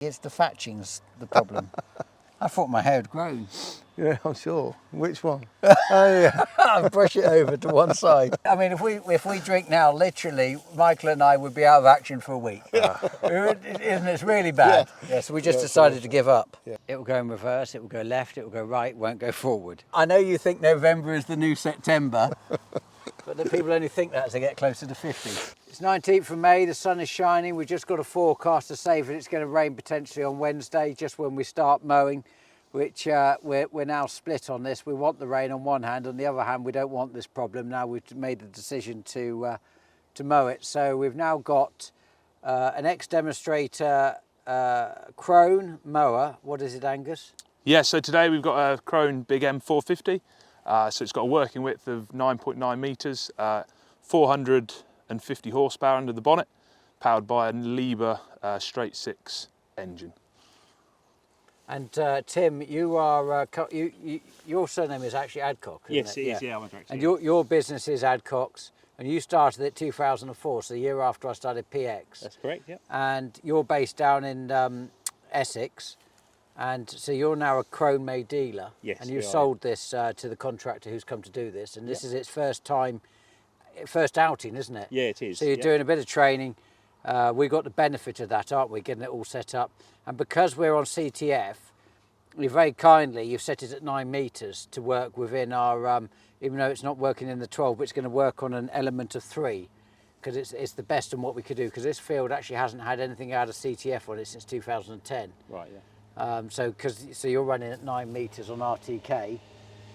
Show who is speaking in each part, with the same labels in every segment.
Speaker 1: It's the thatching's the problem. I thought my hair had grown.
Speaker 2: Yeah, I'm sure. Which one? Oh, yeah.
Speaker 1: I'll brush it over to one side. I mean, if we drink now, literally, Michael and I would be out of action for a week. Isn't it? It's really bad. Yeah, so we just decided to give up. Yeah. It will go in reverse, it will go left, it will go right, won't go forward. I know you think November is the new September, but the people only think that as they get closer to 50. It's 19th of May, the sun is shining. We've just got a forecast to say that it's going to rain potentially on Wednesday, just when we start mowing, which we're now split on this. We want the rain on one hand, on the other hand we don't want this problem. Now we've made the decision to mow it. So we've now got an ex-demonstrator Crone mower. What is it, Angus?
Speaker 3: Yeah, so today we've got a Crone Big M 450. So it's got a working width of 9.9 metres, 450 horsepower under the bonnet, powered by a Liebherr straight six engine. And
Speaker 1: Tim, you are your surname is actually Adcock, isn't
Speaker 4: yes,
Speaker 1: it?
Speaker 4: Yes, yeah, I went direct.
Speaker 1: And your business is Adcock's, and you started it 2004, so the year after I started PX.
Speaker 4: That's correct, yeah.
Speaker 1: And you're based down in Essex, and so you're now a Crone-made dealer.
Speaker 4: Yes,
Speaker 1: and you sold this to the contractor who's come to do this, and this is its first outing, isn't it?
Speaker 4: Yeah, it is.
Speaker 1: So you're doing a bit of training. We got the benefit of that, aren't we? Getting it all set up. And because we're on CTF, you've set it at 9 metres to work within our, even though it's not working in the 12, but it's going to work on an element of 3, because it's the best in what we could do, because this field actually hasn't had anything out of CTF on it since 2010.
Speaker 4: Right, yeah.
Speaker 1: So you're running at 9 metres on RTK,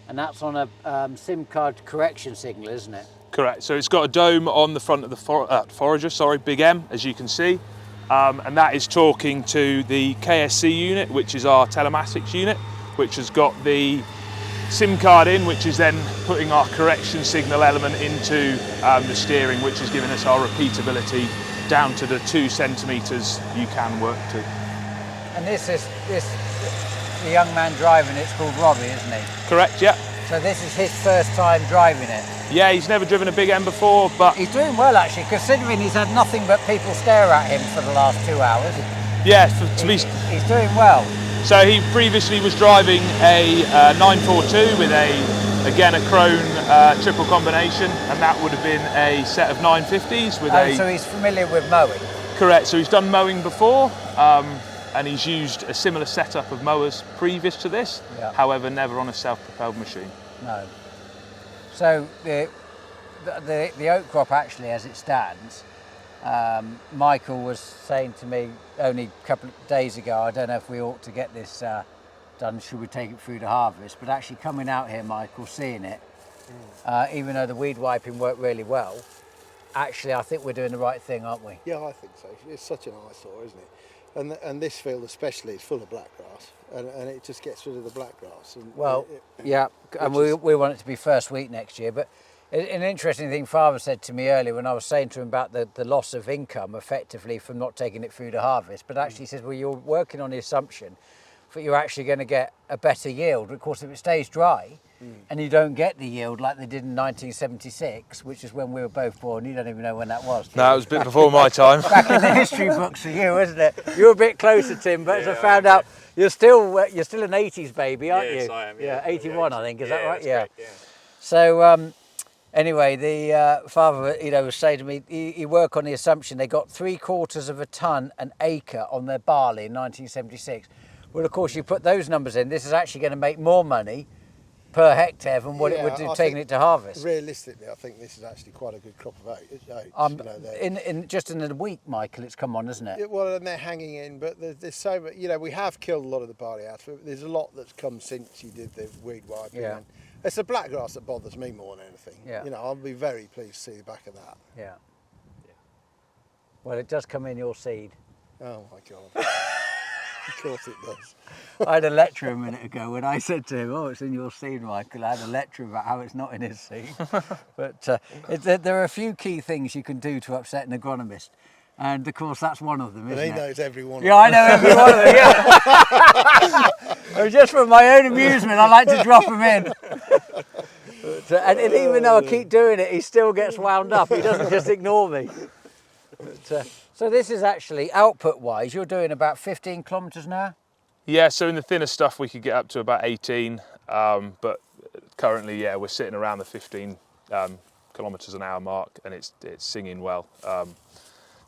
Speaker 1: and that's on a SIM card correction signal, isn't it?
Speaker 3: Correct. So it's got a dome on the front of the forager, Big M, as you can see. And that is talking to the KSC unit, which is our telematics unit, which has got the SIM card in, which is then putting our correction signal element into the steering, which is giving us our repeatability down to the 2 centimetres you can work to.
Speaker 1: And the young man driving it's called Robbie, isn't he?
Speaker 3: Correct, yeah.
Speaker 1: So this is his first time driving it?
Speaker 3: Yeah, he's never driven a Big M before, but...
Speaker 1: He's doing well, actually, considering he's had nothing but people stare at him for the last 2 hours.
Speaker 3: Yeah,
Speaker 1: he's doing well.
Speaker 3: So he previously was driving a 942 with again a Crone triple combination, and that would have been a set of 950s with
Speaker 1: So he's familiar with mowing?
Speaker 3: Correct, so he's done mowing before, and he's used a similar setup of mowers previous to this, however never on a self-propelled machine.
Speaker 1: No. So the oat crop, actually, as it stands, Michael was saying to me only a couple of days ago, I don't know if we ought to get this done, should we take it through to harvest, but actually coming out here, Michael, seeing it, even though the weed wiping worked really well, actually I think we're doing the right thing, aren't we?
Speaker 2: Yeah, I think so. It's such an eyesore, isn't it? And this field especially is full of blackgrass, and it just gets rid of the blackgrass.
Speaker 1: And we want it to be first wheat next year. But an interesting thing Father said to me earlier when I was saying to him about the loss of income effectively from not taking it through to harvest, but actually he says, well, you're working on the assumption that you're actually going to get a better yield. Of course, if it stays dry and you don't get the yield like they did in 1976, which is when we were both born, you don't even know when that was.
Speaker 3: No, it was a bit before my time.
Speaker 1: Back in the history books for you, isn't it? You're a bit closer, Tim, but as I found out, you're still an 80s baby, aren't you?
Speaker 4: Yes, I am.
Speaker 1: Yeah, 81, I think. Is that right?
Speaker 4: Yeah.
Speaker 1: So anyway, the father, was saying to me, he work on the assumption they got 3/4 of a tonne an acre on their barley in 1976. Well, of course, you put those numbers in, this is actually going to make more money per hectare than what it would do taking it to harvest.
Speaker 2: Realistically, I think this is actually quite a good crop of oats.
Speaker 1: Just in a week, Michael, it's come on, isn't it?
Speaker 2: Yeah, well, and they're hanging in, but there's so much. We have killed a lot of the barley out of it. There's a lot that's come since you did the weed wiping.
Speaker 1: Yeah.
Speaker 2: And it's the blackgrass that bothers me more than anything.
Speaker 1: Yeah.
Speaker 2: I'll be very pleased to see the back of that.
Speaker 1: Yeah. Well, it does come in your seed.
Speaker 2: Oh my God. Of course it does.
Speaker 1: I had a lecture a minute ago when I said to him, oh, it's in your seed, Michael. I had a lecture about how it's not in his seed. But there are a few key things you can do to upset an agronomist. And of course, that's one of them, isn't it?
Speaker 2: And he knows every one of them.
Speaker 1: Yeah, I know every one of them, yeah. Just for my own amusement, I like to drop them in. And even though I keep doing it, he still gets wound up. He doesn't just ignore me. So this is actually, output-wise, you're doing about 15 kilometres an hour?
Speaker 3: Yeah, so in the thinner stuff we could get up to about 18, but currently, yeah, we're sitting around the 15 kilometres an hour mark, and it's singing well.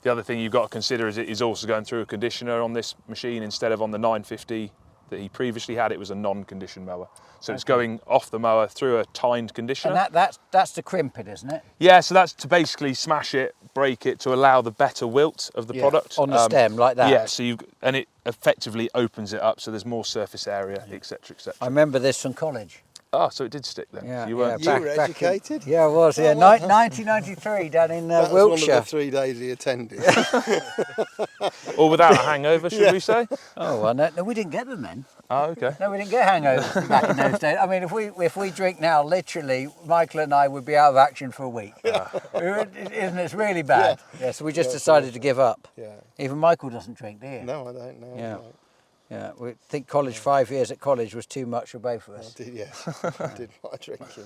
Speaker 3: The other thing you've got to consider is it is also going through a conditioner on this machine instead of on the 950 that he previously had. It was a non-conditioned mower, so it's going off the mower through a tined conditioner.
Speaker 1: And that's to crimp it, isn't it?
Speaker 3: Yeah, so that's to basically smash it, break it to allow the better wilt of the product
Speaker 1: On the stem, like that.
Speaker 3: Yeah, so and it effectively opens it up, so there's more surface area, etc., etc.
Speaker 1: I remember this from college.
Speaker 3: Oh, so it did stick then.
Speaker 1: Yeah,
Speaker 3: You weren't.
Speaker 2: You were educated?
Speaker 1: Yeah, I was. Yeah, 1993 down in
Speaker 2: That was
Speaker 1: Wiltshire.
Speaker 2: one of the 3 days he attended.
Speaker 3: Or without a hangover, should we say?
Speaker 1: Oh, well, no, we didn't get them then.
Speaker 3: Oh, okay.
Speaker 1: No, we didn't get hangovers back in those days. I mean, if we drink now, literally, Michael and I would be out of action for a week. Isn't it? It's really bad. Yeah, so we just decided to give up.
Speaker 2: Yeah.
Speaker 1: Even Michael doesn't drink, do you?
Speaker 2: No, I don't know.
Speaker 1: Yeah.
Speaker 2: No.
Speaker 1: Yeah, we think 5 years at college was too much for both of us.
Speaker 2: I did, yeah. I did my drinking.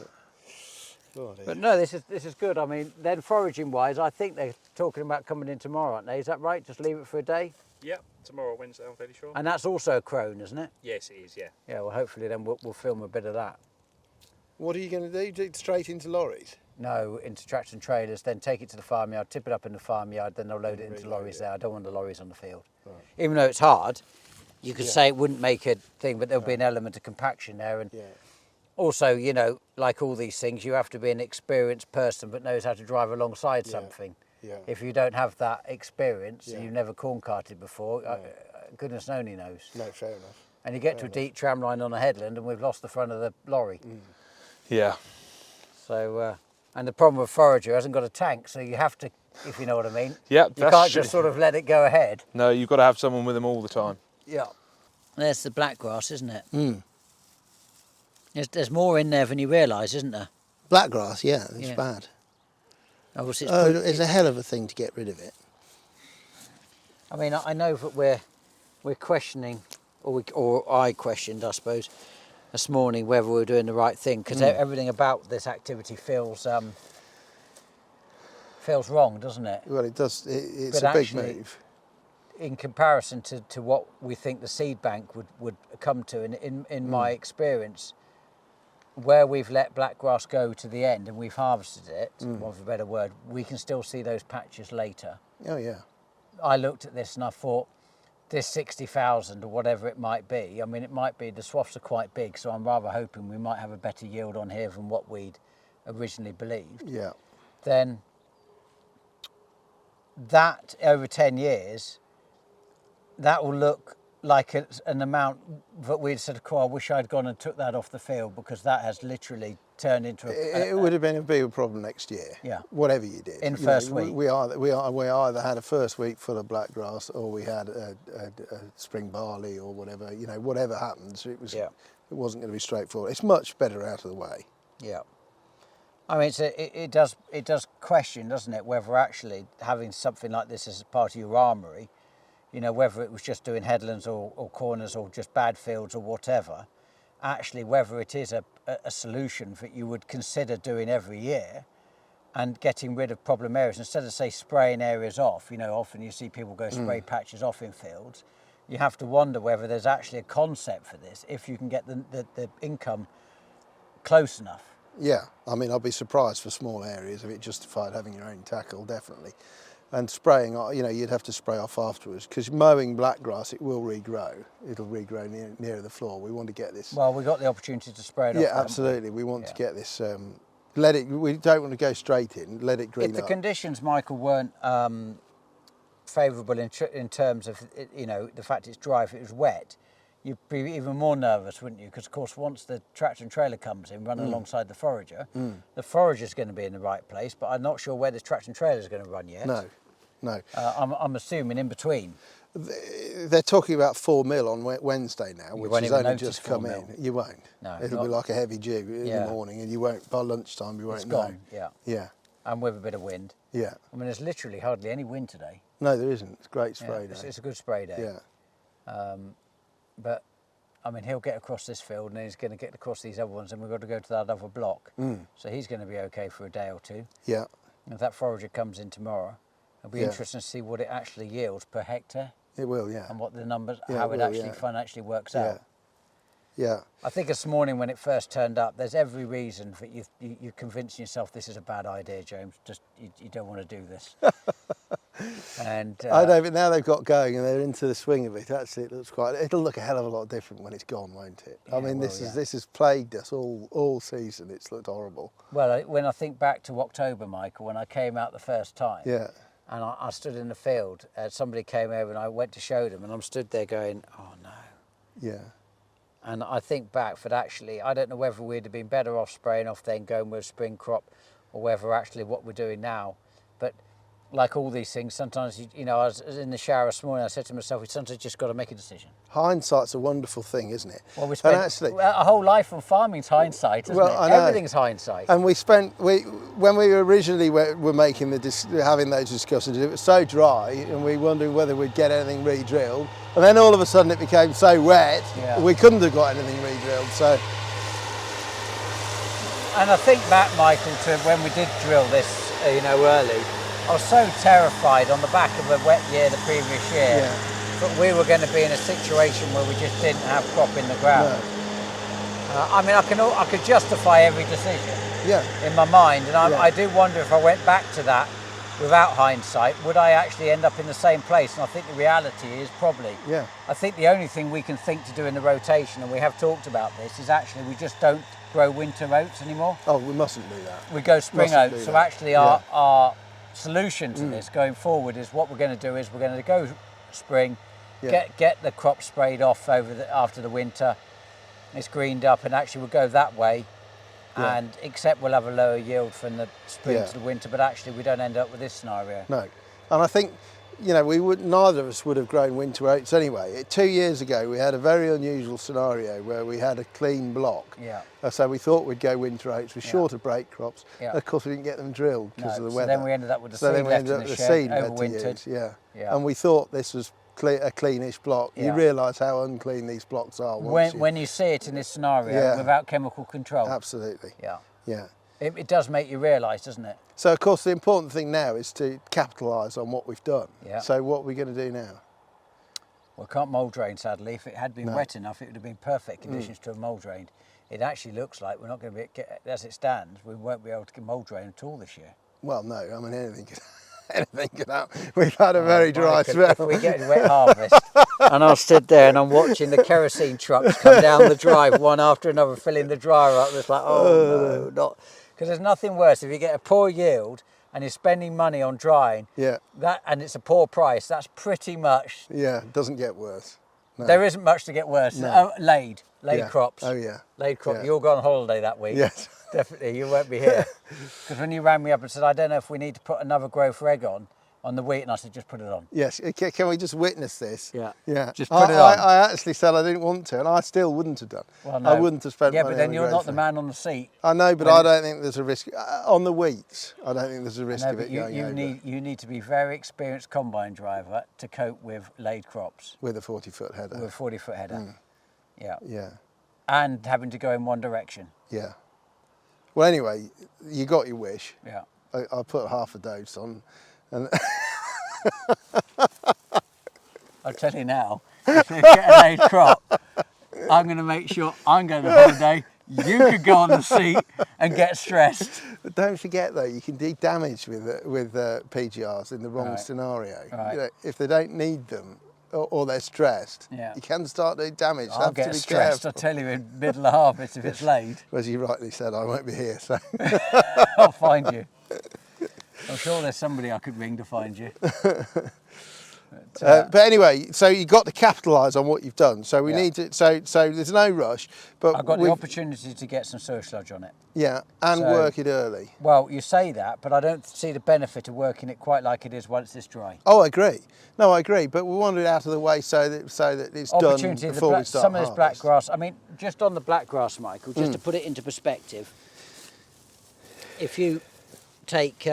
Speaker 2: Oh,
Speaker 1: But no, this is good. I mean, then foraging wise, I think they're talking about coming in tomorrow, aren't they? Is that right? Just leave it for a day?
Speaker 4: Yeah, tomorrow, Wednesday, I'm fairly sure.
Speaker 1: And that's also a crone, isn't it?
Speaker 4: Yes, it is, yeah.
Speaker 1: Yeah, well, hopefully then we'll film a bit of that.
Speaker 2: What are you going to do? Do it straight into lorries?
Speaker 1: No, into tractor and trailers, then take it to the farmyard, tip it up in the farmyard, then they'll load it into lorries there. I don't want the lorries on the field.
Speaker 2: Right.
Speaker 1: Even though it's hard, you could say it wouldn't make a thing, but there'll be an element of compaction there. And also, you know, like all these things, you have to be an experienced person but knows how to drive alongside something.
Speaker 2: Yeah.
Speaker 1: If you don't have that experience, you've never corn carted before, goodness only knows.
Speaker 2: No, fair enough.
Speaker 1: And you get to a deep tram line on a headland and we've lost the front of the lorry.
Speaker 3: Yeah.
Speaker 1: So, and the problem with forager hasn't got a tank, so you have to, if you know what I mean.
Speaker 3: Yeah,
Speaker 1: you can't just sort of let it go ahead.
Speaker 3: No, you've got to have someone with them all the time.
Speaker 1: Yeah. There's the blackgrass, isn't it?
Speaker 2: Mm.
Speaker 1: There's more in there than you realise, isn't there?
Speaker 2: Blackgrass, yeah, it's bad.
Speaker 1: Obviously,
Speaker 2: It's a hell of a thing to get rid of it.
Speaker 1: I mean, I know that we're questioning, or I questioned, I suppose, this morning whether we were doing the right thing, because everything about this activity feels wrong, doesn't it?
Speaker 2: Well, it does. It's
Speaker 1: But
Speaker 2: a big
Speaker 1: actually,
Speaker 2: move.
Speaker 1: in comparison to what we think the seed bank would come to, and in my experience, where we've let blackgrass go to the end and we've harvested it, want for a better word, we can still see those patches later.
Speaker 2: Oh, yeah.
Speaker 1: I looked at this and I thought, this 60,000 or whatever it might be, I mean, it might be, the swaths are quite big, so I'm rather hoping we might have a better yield on here than what we'd originally believed.
Speaker 2: Yeah.
Speaker 1: Then that, over 10 years, that will look like an amount that we'd said, oh, I wish I'd gone and took that off the field, because that has literally turned into
Speaker 2: It would have been a bigger problem next year.
Speaker 1: Yeah.
Speaker 2: Whatever you did.
Speaker 1: In first week.
Speaker 2: We either had a first week full of blackgrass, or we had a spring barley, or whatever. You know, whatever happens, it wasn't going to be straightforward. It's much better out of the way.
Speaker 1: Yeah. I mean, it does question, doesn't it, whether actually having something like this as part of your armoury, you know, whether it was just doing headlands or corners or just bad fields or whatever, actually whether it is a solution that you would consider doing every year and getting rid of problem areas. Instead of, say, spraying areas off, you know, often you see people go spray patches off in fields, you have to wonder whether there's actually a concept for this, if you can get the income close enough.
Speaker 2: Yeah, I mean, I'd be surprised for small areas if it justified having your own tackle, definitely. And spraying, you know, you'd have to spray off afterwards, because mowing blackgrass, it will regrow. It'll regrow nearer the floor. We want to get this.
Speaker 1: Well, we got the opportunity to spray it off.
Speaker 2: Yeah, absolutely. We want to get this. We don't want to go straight in. Let it green up.
Speaker 1: If the conditions, Michael, weren't favourable in terms of, you know, the fact it's dry, if it was wet, you'd be even more nervous, wouldn't you? Because, of course, once the tractor and trailer comes in, running alongside the the forager's going to be in the right place, but I'm not sure where this tractor and trailer is going to run yet.
Speaker 2: No.
Speaker 1: I'm assuming in between.
Speaker 2: They're talking about 4 mil on Wednesday now, which has only just come in. You won't.
Speaker 1: No.
Speaker 2: It'll be like a heavy dew in the morning, and you won't, by lunchtime, you won't
Speaker 1: It's
Speaker 2: know.
Speaker 1: gone, yeah.
Speaker 2: Yeah.
Speaker 1: And with a bit of wind.
Speaker 2: Yeah.
Speaker 1: I mean, there's literally hardly any wind today.
Speaker 2: No, there isn't. It's a great spray day.
Speaker 1: It's a good spray day.
Speaker 2: Yeah.
Speaker 1: But, I mean, he'll get across this field and then he's going to get across these other ones, and we've got to go to that other block. So he's going to be okay for a day or two.
Speaker 2: Yeah.
Speaker 1: If that forager comes in tomorrow, It'll be interesting to see what it actually yields per hectare.
Speaker 2: It will, yeah.
Speaker 1: And what the numbers,
Speaker 2: Yeah,
Speaker 1: how
Speaker 2: it
Speaker 1: it
Speaker 2: will,
Speaker 1: actually
Speaker 2: yeah.
Speaker 1: financially works
Speaker 2: Yeah.
Speaker 1: out.
Speaker 2: Yeah.
Speaker 1: I think this morning when it first turned up, there's every reason for you're convincing yourself this is a bad idea, James. Just you don't want to do this. And
Speaker 2: I know, but now they've got going and they're into the swing of it. Actually, it looks quite. It'll look a hell of a lot different when it's gone, won't it? I mean, this has plagued us all season. It's looked horrible.
Speaker 1: Well, when I think back to October, Michael, when I came out the first time,
Speaker 2: Yeah.
Speaker 1: and I stood in the field, somebody came over and I went to show them, and I'm stood there going, oh no.
Speaker 2: Yeah.
Speaker 1: And I think back, but actually, I don't know whether we'd have been better off spraying off then going with a spring crop, or whether actually what we're doing now. But like all these things, sometimes, you know, I was in the shower this morning, I said to myself, we sometimes just got to make a decision.
Speaker 2: Hindsight's a wonderful thing, isn't it?
Speaker 1: Well, we spent a whole life on farming's hindsight, isn't it?
Speaker 2: I know.
Speaker 1: Everything's hindsight.
Speaker 2: And when we originally were making having those discussions, it was so dry, and we were wondering whether we'd get anything re-drilled. And then all of a sudden it became so wet, we couldn't have got anything re-drilled. So.
Speaker 1: And I think back, Michael, to when we did drill this, early. I was so terrified on the back of a wet year the previous year that we were going to be in a situation where we just didn't have crop in the ground. No. I mean, I could justify every decision in my mind, and I do wonder if I went back to that without hindsight, would I actually end up in the same place? And I think the reality is probably. Yeah. I think the only thing we can think to do in the rotation, and we have talked about this, is actually we just don't grow winter oats anymore.
Speaker 2: Oh, we mustn't do that.
Speaker 1: We go spring oats. So actually our solution to this going forward is what we're going to do is we're going to go spring, get the crop sprayed off after the winter. It's greened up, and actually we'll go that way. And except we'll have a lower yield from the spring to the winter, but actually we don't end up with this scenario.
Speaker 2: No, and I think neither of us would have grown winter oats anyway. 2 years ago we had a very unusual scenario where we had a clean block. Yeah. So we thought we'd go winter oats with shorter break crops. Yeah. Of course we didn't get them drilled because of the weather.
Speaker 1: So then we ended up with the seed left in the shed, overwintered.
Speaker 2: Yeah. And we thought this was a cleanish block. You realise how unclean these blocks are
Speaker 1: when you see it in this scenario without chemical control.
Speaker 2: Absolutely. Yeah. Yeah.
Speaker 1: It does make you realise, doesn't it?
Speaker 2: So of course the important thing now is to capitalise on what we've done. Yeah. So what are we going to do now?
Speaker 1: Well, can't mould drain, sadly. If it had been wet enough, it would have been perfect conditions to have mould drained. It actually looks like we're not going to be, as it stands, we won't be able to mould drain at all this year.
Speaker 2: Well, no, I mean anything could happen. We've had a very dry spell.
Speaker 1: If we get a wet harvest, and I stood there and I'm watching the kerosene trucks come down the drive one after another, filling the dryer up. It's like, oh no, not. Because there's nothing worse if you get a poor yield and you're spending money on drying. Yeah. And it's a poor price. That's pretty much.
Speaker 2: Yeah, it doesn't get worse. No.
Speaker 1: There isn't much to get worse. No. Laid crops.
Speaker 2: Oh yeah.
Speaker 1: Laid crop. Yeah. You'll go on holiday that week.
Speaker 2: Yes.
Speaker 1: Definitely, you won't be here. Because when you rang me up and said, I don't know if we need to put another growth reg on the wheat, and I said, just put it on.
Speaker 2: Yes, can we just witness this?
Speaker 1: Yeah.
Speaker 2: Yeah.
Speaker 1: Just put it on.
Speaker 2: I actually said I didn't want to, and I still wouldn't have done. Well, no. I wouldn't have spent money.
Speaker 1: Yeah, but then you're not the man on the seat.
Speaker 2: I know, but I don't think there's a risk. On the wheats, I don't think there's a risk of it going over.
Speaker 1: You need to be a very experienced combine driver to cope with laid crops.
Speaker 2: With a 40-foot header.
Speaker 1: With a 40-foot header. Mm. Yeah.
Speaker 2: Yeah.
Speaker 1: And having to go in one direction.
Speaker 2: Yeah. Well, anyway, you got your wish.
Speaker 1: Yeah.
Speaker 2: I put half a dose on, and
Speaker 1: I'll tell you now, if you get a laid crop, I'm going to make sure I'm going on holiday. You could go on the seat and get stressed.
Speaker 2: But don't forget though, you can do damage with PGRs in the wrong scenario.
Speaker 1: Right.
Speaker 2: You know, if they don't need them or they're stressed, you can start doing damage.
Speaker 1: I'll get stressed, I tell you, in middle of harvest if it's laid.
Speaker 2: As you rightly said, I won't be here, so.
Speaker 1: I'll find you. I'm sure there's somebody I could ring to find you.
Speaker 2: But anyway, so you've got to capitalise on what you've done. So we need to. So there's no rush. But
Speaker 1: I've got the opportunity to get some soil sludge on it.
Speaker 2: Yeah, and work it early.
Speaker 1: Well, you say that, but I don't see the benefit of working it quite like it is once it's dry.
Speaker 2: Oh, I agree. No, I agree. But we want it out of the way so that it's done before we start
Speaker 1: some of this black grass. I mean, just on the black grass, Michael. Just to put it into perspective, if you take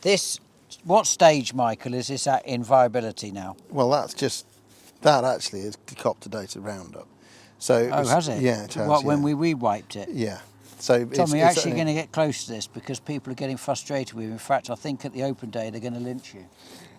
Speaker 1: this. What stage, Michael, is this at in viability now?
Speaker 2: Well, that actually is copped to date at Roundup. So
Speaker 1: has it?
Speaker 2: Yeah, it has.
Speaker 1: When we wiped it?
Speaker 2: Yeah. So
Speaker 1: Tom, you're actually going to get close to this because people are getting frustrated with you. In fact, I think at the open day they're going to lynch you.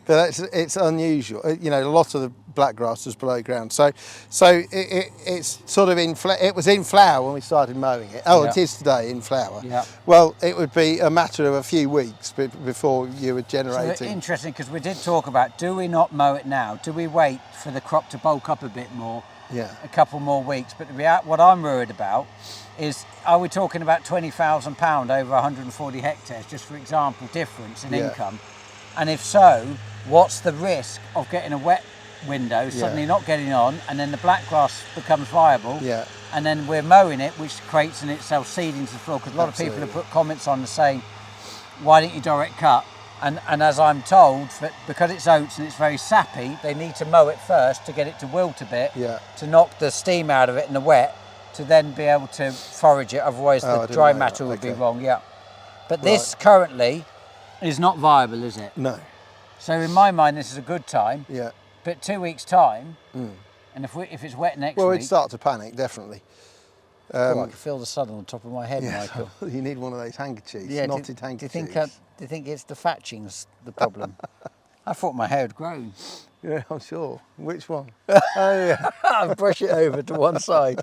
Speaker 2: But it's unusual. You know, a lot of the black grass was below ground. So it's sort of it was in flower when we started mowing it. Oh,
Speaker 1: Yeah.
Speaker 2: It is today in flower.
Speaker 1: Yeah.
Speaker 2: Well, it would be a matter of a few weeks before you were
Speaker 1: So
Speaker 2: generating.
Speaker 1: interesting, because we did talk about, do we not mow it now? Do we wait for the crop to bulk up a bit more?
Speaker 2: Yeah.
Speaker 1: A couple more weeks. But what I'm worried about is, are we talking about £20,000 over 140 hectares, just for example, difference in
Speaker 2: Yeah.
Speaker 1: income? And if so, what's the risk of getting a wet window, suddenly not getting on, and then the black grass becomes viable?
Speaker 2: Yeah.
Speaker 1: And then we're mowing it, which creates in itself seeding to the floor, because a lot of people have put comments on saying, why don't you direct cut? And as I'm told, because it's oats and it's very sappy, they need to mow it first to get it to wilt a bit, to knock the steam out of it in the wet, to then be able to forage it. Otherwise, the dry matter would be wrong. Yeah. But this currently is not viable, is it?
Speaker 2: No.
Speaker 1: So in my mind, this is a good time.
Speaker 2: Yeah.
Speaker 1: But 2 weeks' time, and if it's wet next
Speaker 2: Well,
Speaker 1: week,
Speaker 2: we'd start to panic, definitely.
Speaker 1: I can feel the sun on the top of my head, Michael.
Speaker 2: You need one of those handkerchiefs,
Speaker 1: Yeah,
Speaker 2: knotted handkerchiefs.
Speaker 1: Do you think it's the thatching's the problem? I thought my hair had grown.
Speaker 2: Yeah, I'm sure. Which one? Oh, yeah.
Speaker 1: I'll brush it over to one side.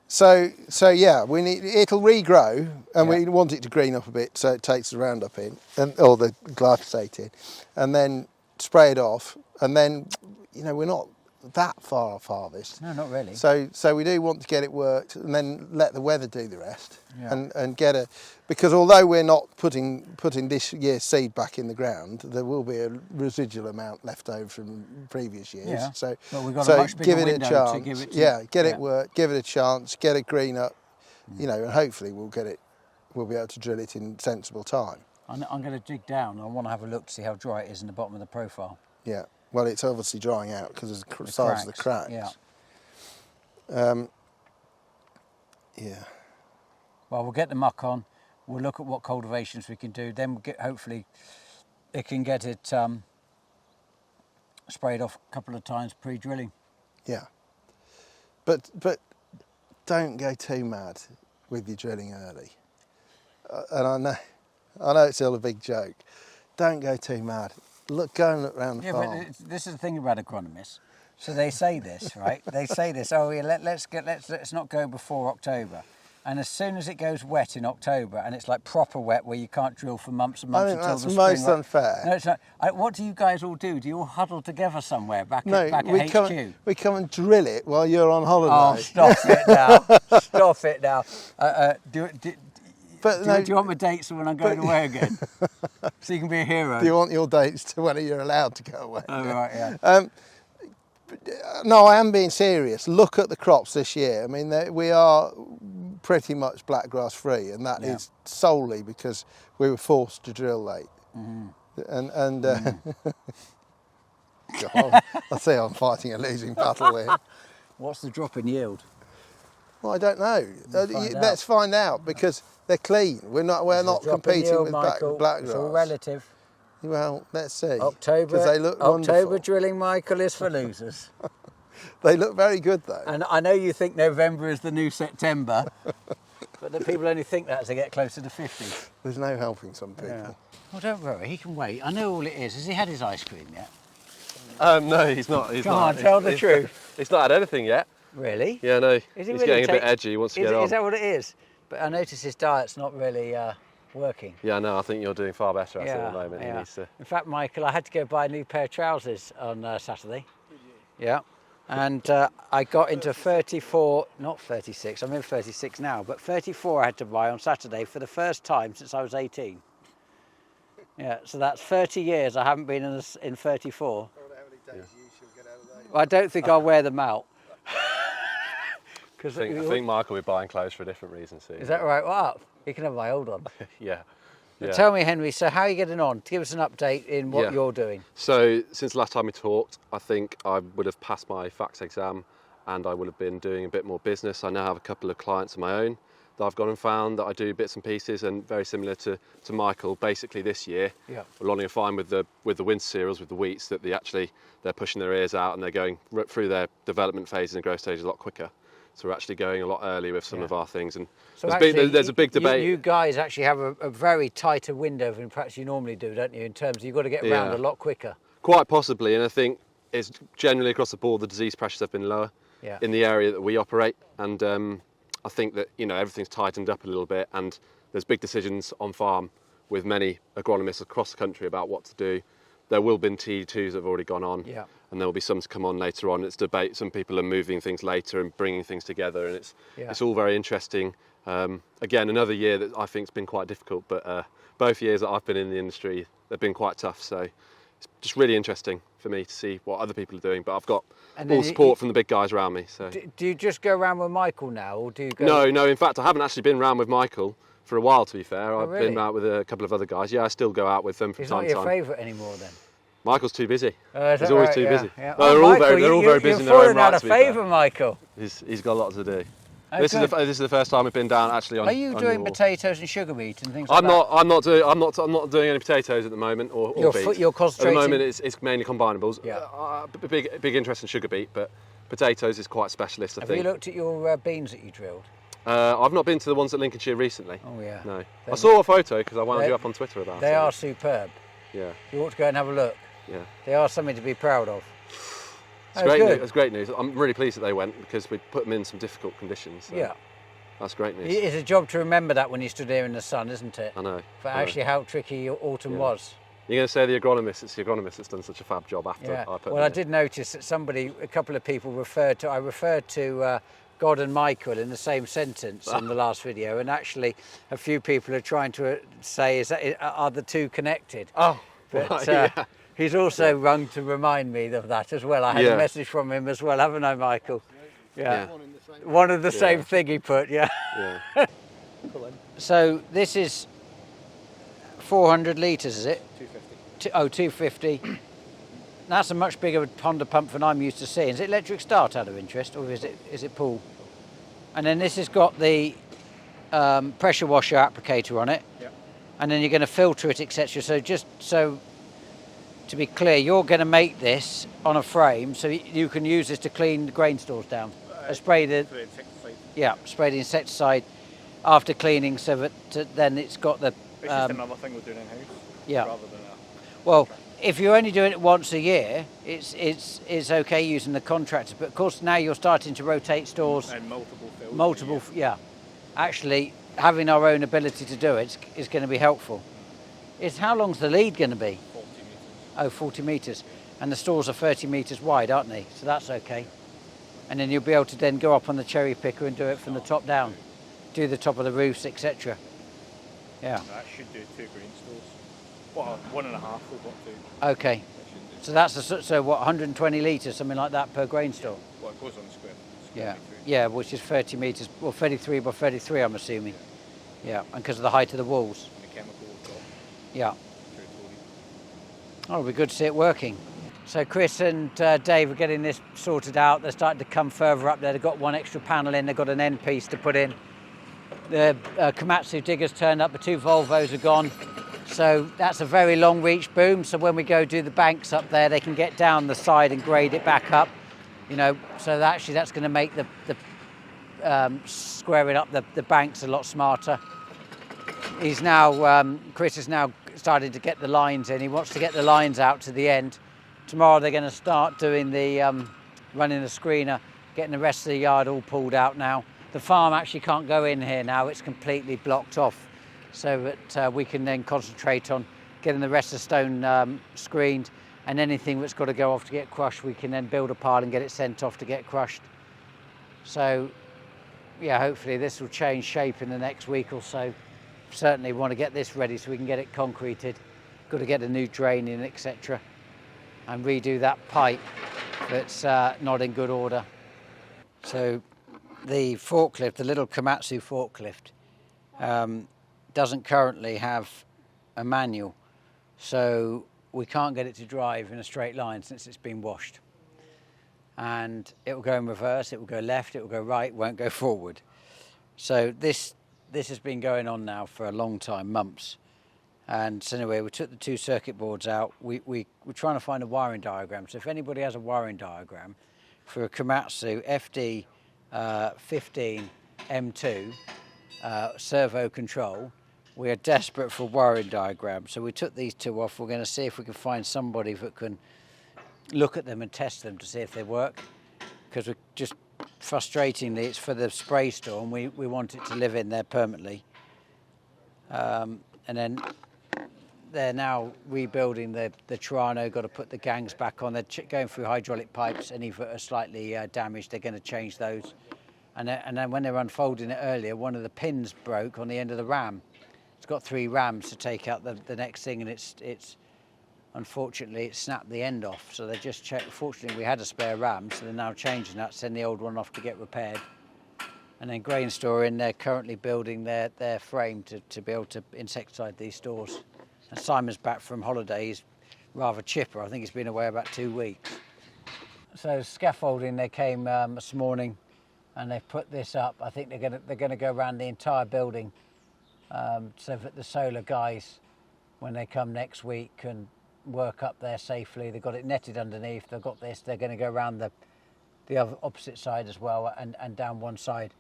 Speaker 2: So yeah, it'll regrow, and we want it to green up a bit, so it takes the Roundup in, or the glyphosate in, and then spray it off, and then, you know, we're not that far off harvest.
Speaker 1: No, not really.
Speaker 2: So we do want to get it worked, and then let the weather do the rest,
Speaker 1: Yeah.
Speaker 2: and get because although we're not putting this year's seed back in the ground, there will be a residual amount left over from previous years.
Speaker 1: Yeah.
Speaker 2: So,
Speaker 1: But we've got a much bigger
Speaker 2: give it a
Speaker 1: window to
Speaker 2: chance.
Speaker 1: give it to-
Speaker 2: get
Speaker 1: yeah.
Speaker 2: it work, give it a chance, get it green up, you know, and hopefully we'll be able to drill it in sensible time.
Speaker 1: I'm going to dig down. I want to have a look to see how dry it is in the bottom of the profile.
Speaker 2: Yeah. Well, it's obviously drying out because of the size of the cracks.
Speaker 1: Yeah.
Speaker 2: Yeah.
Speaker 1: Well, we'll get the muck on. We'll look at what cultivations we can do. Then hopefully it can get it sprayed off a couple of times pre-drilling.
Speaker 2: Yeah. But don't go too mad with your drilling early. And I know it's all a big joke. Don't go too mad. Go and look around the farm.
Speaker 1: But this is the thing about agronomists. So they say this, right? They say this. Oh, yeah, let's not go before October. And as soon as it goes wet in October, and it's like proper wet where you can't drill for months and months
Speaker 2: I think
Speaker 1: until
Speaker 2: that's
Speaker 1: the
Speaker 2: most
Speaker 1: spring.
Speaker 2: unfair.
Speaker 1: No, it's not. What do you guys all do? Do you all huddle together somewhere back at HQ?
Speaker 2: We come and drill it while you're on holiday.
Speaker 1: Oh, stop it now! Stop it now! Do you want my dates when I'm going away again? So you can be a hero.
Speaker 2: Do you want your dates to when you're allowed to go away?
Speaker 1: Oh, right, yeah.
Speaker 2: No, I am being serious. Look at the crops this year. I mean, we are pretty much blackgrass free, and that is solely because we were forced to drill late. God, I see I'm fighting a losing battle here.
Speaker 1: What's the drop in yield?
Speaker 2: Well, I don't know. Let's find out, because they're clean. We're not competing with blackgrass.
Speaker 1: It's all relative.
Speaker 2: Well, let's see.
Speaker 1: October,
Speaker 2: they look
Speaker 1: October
Speaker 2: wonderful.
Speaker 1: drilling, Michael, is for losers.
Speaker 2: They look very good, though.
Speaker 1: And I know you think November is the new September, but the people only think that as they get closer to 50.
Speaker 2: There's no helping some people.
Speaker 1: Yeah. Well, don't worry, he can wait. I know all it is. Has he had his ice cream yet?
Speaker 5: No, he's not.
Speaker 1: Come on, tell the truth.
Speaker 5: He's not had anything yet.
Speaker 1: Really?
Speaker 5: Yeah, no.
Speaker 1: Is he
Speaker 5: He's
Speaker 1: really
Speaker 5: getting a bit edgy. He wants to get on.
Speaker 1: Is that what it is? But I notice his diet's not really working.
Speaker 5: Yeah, no, I think you're doing far better at the moment.
Speaker 1: Yeah.
Speaker 5: He needs to...
Speaker 1: In fact, Michael, I had to go buy a new pair of trousers on Saturday. Yeah. And I got into 34, not 36, I'm in 36 now, but 34 I had to buy on Saturday for the first time since I was 18. Yeah, so that's 30 years I haven't been in 34. Well, I don't think I'll wear them out.
Speaker 5: I think Michael will be buying clothes for a different reason soon.
Speaker 1: Is that right? Well, you can have my old one.
Speaker 5: Yeah.
Speaker 1: But tell me, Henry, so how are you getting on? Give us an update in what you're doing.
Speaker 5: So since the last time we talked, I think I would have passed my FACS exam and I would have been doing a bit more business. I now have a couple of clients of my own that I've gone and found that I do bits and pieces, and very similar to Michael, basically this year, we're longing a fine with the winter cereals, with the wheats, that they're pushing their ears out and they're going through their development phases and growth stages a lot quicker. So we're actually going a lot earlier with some of our things. And
Speaker 1: So
Speaker 5: there's a big debate.
Speaker 1: You guys actually have a very tighter window than perhaps you normally do, don't you? In terms of you've got to get around a lot quicker.
Speaker 5: Quite possibly, and I think it's generally across the board the disease pressures have been lower in the area that we operate, and I think that everything's tightened up a little bit, and there's big decisions on farm with many agronomists across the country about what to do. There will be T2s that have already gone on, and there will be some to come on later on. It's debate. Some people are moving things later and bringing things together, and it's all very interesting. Again, another year that I think has been quite difficult, but both years that I've been in the industry, they've been quite tough. So it's just really interesting for me to see what other people are doing. But I've got all support from the big guys around me. So
Speaker 1: do you just go around with Michael now, or do you go?
Speaker 5: No. In fact, I haven't actually been around with Michael for a while, to be fair. I've
Speaker 1: really?
Speaker 5: been out with a couple of other guys. Yeah, I still go out with them from time to time.
Speaker 1: He's not your favourite anymore then?
Speaker 5: Michael's too busy.
Speaker 1: Is
Speaker 5: He's always
Speaker 1: right?
Speaker 5: too busy.
Speaker 1: Yeah.
Speaker 5: No, they're all very busy in their own right,
Speaker 1: out of favour, Michael.
Speaker 5: He's got a lot to do.
Speaker 1: Okay.
Speaker 5: This is the first time we've been down actually on.
Speaker 1: Are you doing potatoes and sugar beet and things like
Speaker 5: I'm
Speaker 1: that?
Speaker 5: I'm not doing any potatoes at the moment or beet.
Speaker 1: You're concentrating.
Speaker 5: At the moment, it's mainly combinables.
Speaker 1: Yeah.
Speaker 5: Big interest in sugar beet, but potatoes is quite specialist. I think.
Speaker 1: Have you looked at your beans that you drilled?
Speaker 5: I've not been to the ones at Lincolnshire recently.
Speaker 1: Oh yeah.
Speaker 5: No. I saw a photo because I wound you up on Twitter about it.
Speaker 1: They are superb.
Speaker 5: Yeah.
Speaker 1: You ought to go and have a look.
Speaker 5: Yeah.
Speaker 1: They are something to be proud of.
Speaker 5: It's great news. It's great news. I'm really pleased that they went because we put them in some difficult conditions. So
Speaker 1: Yeah.
Speaker 5: That's great news.
Speaker 1: It's a job to remember that when you stood here in the sun, isn't it?
Speaker 5: I know.
Speaker 1: But actually how tricky autumn was.
Speaker 5: You're going to say the agronomist, it's the agronomist that's done such a fab job after I put them in.
Speaker 1: I did notice that a couple of people referred to God and Michael in the same sentence in the last video, and actually a few people are trying to say, are the two connected?
Speaker 5: Oh,
Speaker 1: but
Speaker 5: yeah.
Speaker 1: He's also rung to remind me of that as well. I had a message from him as well, haven't I, Michael? Yeah. One of the same thing he put, yeah. So this is 400 litres, is it? 250. 250. That's a much bigger Honda pump than I'm used to seeing. Is it electric start out of interest, or is it pull? And then this has got the pressure washer applicator on it. Yep. And then you're going to filter it, etc. So just so to be clear, you're going to make this on a frame so you can use this to clean the grain stores down. Spray the insecticide after cleaning, so that then it's got the.
Speaker 4: It's just another thing we're doing in house.
Speaker 1: Yeah.
Speaker 4: Rather than
Speaker 1: well, if you're only doing it once a year, it's okay using the contractors. But of course now you're starting to rotate stores.
Speaker 4: And multiple fields.
Speaker 1: Actually, having our own ability to do it is going to be helpful. How long's the lead going to be?
Speaker 4: 40 metres.
Speaker 1: Oh, 40 metres. And the stores are 30 metres wide, aren't they? So that's okay. And then you'll be able to then go up on the cherry picker and do it from the top down. Do the top of the roofs, etc. Yeah.
Speaker 4: That should do 2 grain stores. Well, 1.5 we've got to.
Speaker 1: Okay. So that's so what, 120 litres, something like that per grain store?
Speaker 4: Well, it goes on the square.
Speaker 1: Yeah, which is 30 metres, well 33 by 33 I'm assuming. Yeah, and because of the height of the walls.
Speaker 4: And the chemical top.
Speaker 1: Yeah. Oh, it'll be good to see it working. So Chris and Dave are getting this sorted out. They're starting to come further up there. They've got one extra panel in. They've got an end piece to put in. The Komatsu diggers turned up. The 2 Volvos are gone. So that's a very long reach boom. So when we go do the banks up there, they can get down the side and grade it back up. So that's going to make the squaring up the banks a lot smarter. Chris is now starting to get the lines in. He wants to get the lines out to the end. Tomorrow they're going to start doing the running the screener, getting the rest of the yard all pulled out now. The farm actually can't go in here now, it's completely blocked off, so that we can then concentrate on getting the rest of the stone screened, and anything that's got to go off to get crushed, we can then build a pile and get it sent off to get crushed. So yeah, hopefully this will change shape in the next week or so. Certainly want to get this ready so we can get it concreted. Got to get a new drain in, etc. and redo that pipe that's not in good order. So the forklift, the little Komatsu forklift, doesn't currently have a manual, so we can't get it to drive in a straight line since it's been washed. And it will go in reverse, it will go left, it will go right, won't go forward. So this has been going on now for a long time, months. And so anyway, we took the 2 circuit boards out. We're trying to find a wiring diagram. So if anybody has a wiring diagram for a Komatsu FD 15 M2 servo control. We are desperate for a wiring diagram, so we took these two off. We're going to see if we can find somebody that can look at them and test them to see if they work, because we're just frustratingly, it's for the spray store and we want it to live in there permanently. And then they're now rebuilding the Toronto, got to put the gangs back on. They're going through hydraulic pipes, any that are slightly damaged, they're going to change those. And then when they were unfolding it earlier, one of the pins broke on the end of the ram. It's got 3 rams to take out the next thing, and it's unfortunately it snapped the end off. So they just checked. Fortunately, we had a spare ram, so they're now changing that, send the old one off to get repaired. And then grain storing, they're currently building their frame to be able to insecticide these stores. And Simon's back from holiday. He's rather chipper. I think he's been away about 2 weeks. So Scaffolding, they came this morning, and they've put this up. I think they're gonna go around the entire building, so that the solar guys, when they come next week, can work up there safely. They've got it netted underneath. They've got this. They're going to go around the other opposite side as well, and down one side.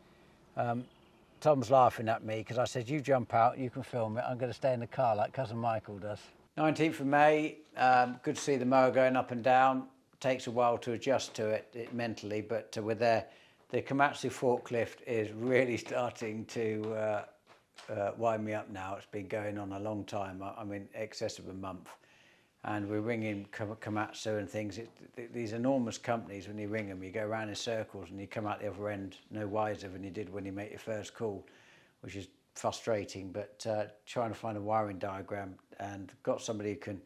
Speaker 1: Tom's laughing at me because I said, you jump out, you can film it. I'm going to stay in the car like cousin Michael does. 19th of May, good to see the mower going up and down. Takes a while to adjust to it mentally, but we're there. The Komatsu forklift is really starting to wind me up now. It's been going on a long time. I mean, excess of a month. And we're ringing Komatsu and things. These enormous companies, when you ring them, you go around in circles and you come out the other end no wiser than you did when you make your first call, which is frustrating. But trying to find a wiring diagram, and got somebody who can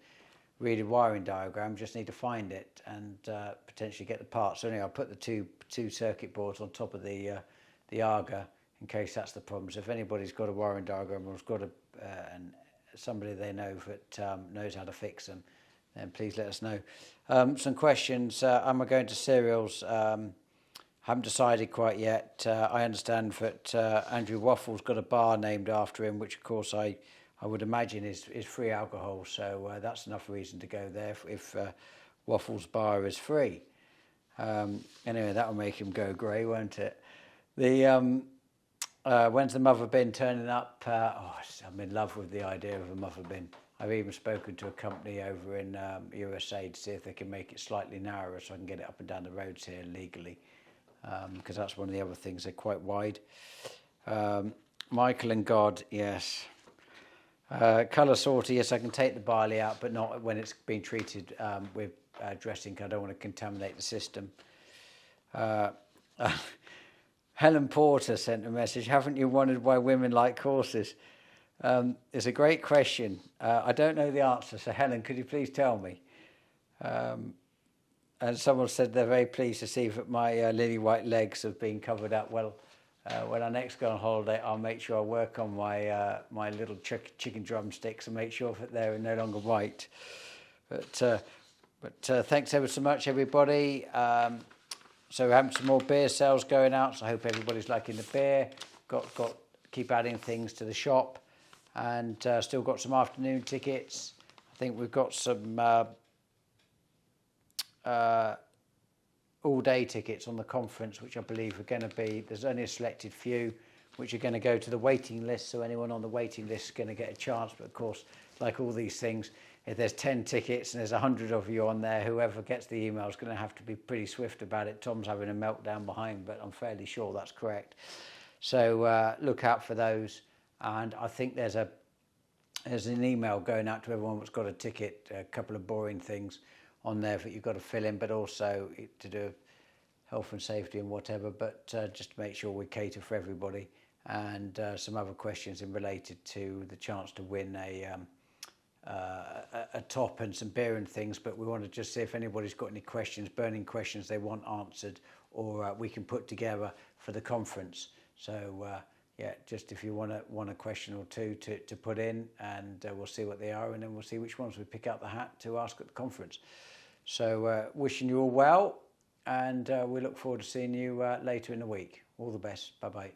Speaker 1: read a wiring diagram, just need to find it and potentially get the parts. So anyway, I'll put the two circuit boards on top of the Arga in case that's the problem. So if anybody's got a wiring diagram or has got somebody they know that knows how to fix them, then please let us know. Some questions. Am I going to cereals? Haven't decided quite yet. I understand that Andrew Waffle's got a bar named after him, which of course I would imagine is free alcohol. So that's enough reason to go there if Waffle's bar is free. Anyway, that'll make him go grey, won't it? When's the mother bin turning up? I'm in love with the idea of a mother bin. I've even spoken to a company over in USA to see if they can make it slightly narrower so I can get it up and down the roads here legally, because that's one of the other things. They're quite wide. Michael and God, yes. Colour sorter, yes, I can take the barley out, but not when it's been treated with dressing. I don't want to contaminate the system. Helen Porter sent a message. Haven't you wondered why women like horses? It's a great question. I don't know the answer, so Helen, could you please tell me? And someone said they're very pleased to see that my lily white legs have been covered up. Well, when I next go on holiday, I'll make sure I work on my little chicken drumsticks and make sure that they're no longer white. But thanks ever so much, everybody. So we're having some more beer sales going out, so I hope everybody's liking the beer. Keep adding things to the shop, and still got some afternoon tickets. I think we've got some all-day tickets on the conference, which I believe are going to be, there's only a selected few, which are going to go to the waiting list, so anyone on the waiting list is going to get a chance. But of course, like all these things, if there's 10 tickets and there's 100 of you on there, whoever gets the email is going to have to be pretty swift about it. Tom's having a meltdown behind, but I'm fairly sure that's correct. So look out for those. And I think there's an email going out to everyone that's got a ticket, a couple of boring things on there that you've got to fill in, but also to do health and safety and whatever, but just to make sure we cater for everybody. And some other questions in related to the chance to win a top and some beer and things, but we want to just see if anybody's got any questions, burning questions they want answered, or we can put together for the conference. So yeah, just if you want a question or two to put in, and we'll see what they are, and then we'll see which ones we pick out the hat to ask at the conference. So wishing you all well, and we look forward to seeing you later in the week. All the best. Bye-bye.